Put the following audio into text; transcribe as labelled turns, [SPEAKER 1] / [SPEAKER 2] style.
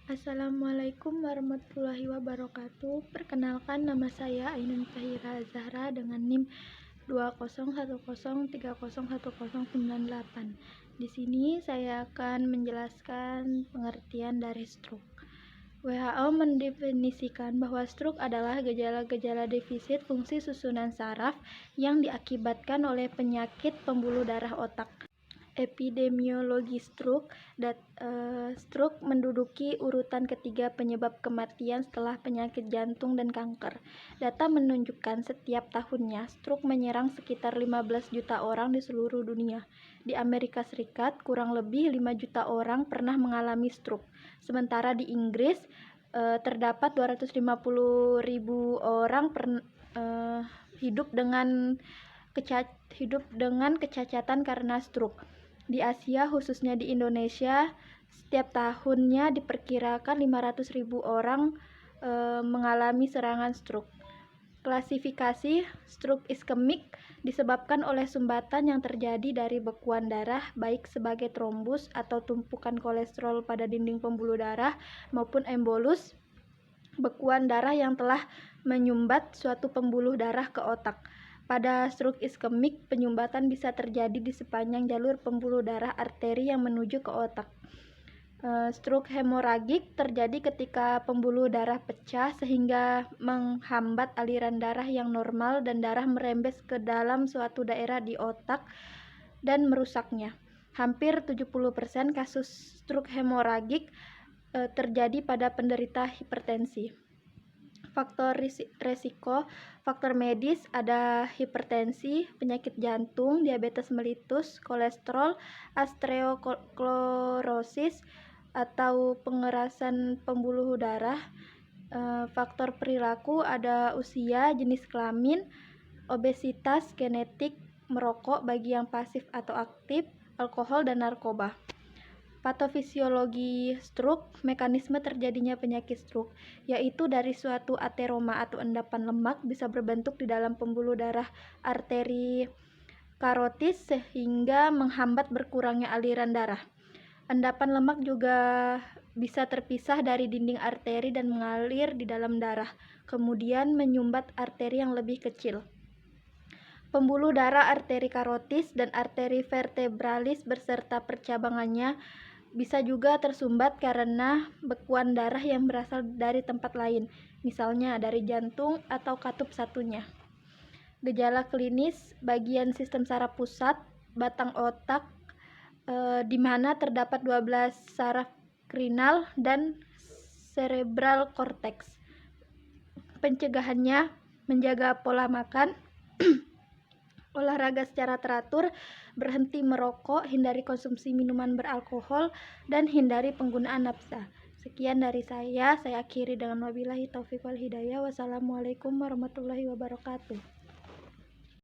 [SPEAKER 1] Assalamualaikum warahmatullahi wabarakatuh. Perkenalkan, nama saya Ainun Tahira Zahra dengan NIM 20103011098. Di sini saya akan menjelaskan pengertian dari stroke. WHO mendefinisikan bahwa stroke adalah gejala-gejala defisit fungsi susunan saraf yang diakibatkan oleh penyakit pembuluh darah otak. Epidemiologi stroke menduduki urutan ketiga penyebab kematian setelah penyakit jantung dan kanker. Data menunjukkan setiap tahunnya stroke menyerang sekitar 15 juta orang di seluruh dunia. Di Amerika Serikat, kurang lebih 5 juta orang pernah mengalami stroke. Sementara di Inggris, terdapat 250.000 orang hidup dengan kecacatan karena stroke. Di Asia, khususnya di Indonesia, setiap tahunnya diperkirakan 500.000 orang mengalami serangan stroke. Klasifikasi stroke iskemik disebabkan oleh sumbatan yang terjadi dari bekuan darah, baik sebagai trombus atau tumpukan kolesterol pada dinding pembuluh darah, maupun embolus, bekuan darah yang telah menyumbat suatu pembuluh darah ke otak. Pada stroke iskemik, penyumbatan bisa terjadi di sepanjang jalur pembuluh darah arteri yang menuju ke otak. Stroke hemoragik terjadi ketika pembuluh darah pecah sehingga menghambat aliran darah yang normal dan darah merembes ke dalam suatu daerah di otak dan merusaknya. Hampir 70% kasus stroke hemoragik terjadi pada penderita hipertensi. Faktor resiko, faktor medis ada hipertensi, penyakit jantung, diabetes mellitus, kolesterol, osteoklorosis atau pengerasan pembuluh darah. Faktor perilaku ada usia, jenis kelamin, obesitas, genetik, merokok bagi yang pasif atau aktif, alkohol dan narkoba. Patofisiologi stroke, mekanisme terjadinya penyakit stroke, yaitu dari suatu ateroma atau endapan lemak bisa berbentuk di dalam pembuluh darah arteri karotis sehingga menghambat berkurangnya aliran darah. Endapan lemak juga bisa terpisah dari dinding arteri dan mengalir di dalam darah, kemudian menyumbat arteri yang lebih kecil. Pembuluh darah arteri karotis dan arteri vertebralis beserta percabangannya bisa juga tersumbat karena bekuan darah yang berasal dari tempat lain, misalnya dari jantung atau katup satunya. Gejala klinis, bagian sistem saraf pusat, batang otak, di mana terdapat 12 saraf krinal dan cerebral cortex. Pencegahannya, menjaga pola makan, olahraga secara teratur, berhenti merokok, hindari konsumsi minuman beralkohol, dan hindari penggunaan nafsa. Sekian dari saya akhiri dengan wabillahi taufiq wal hidayah. Wassalamualaikum warahmatullahi wabarakatuh.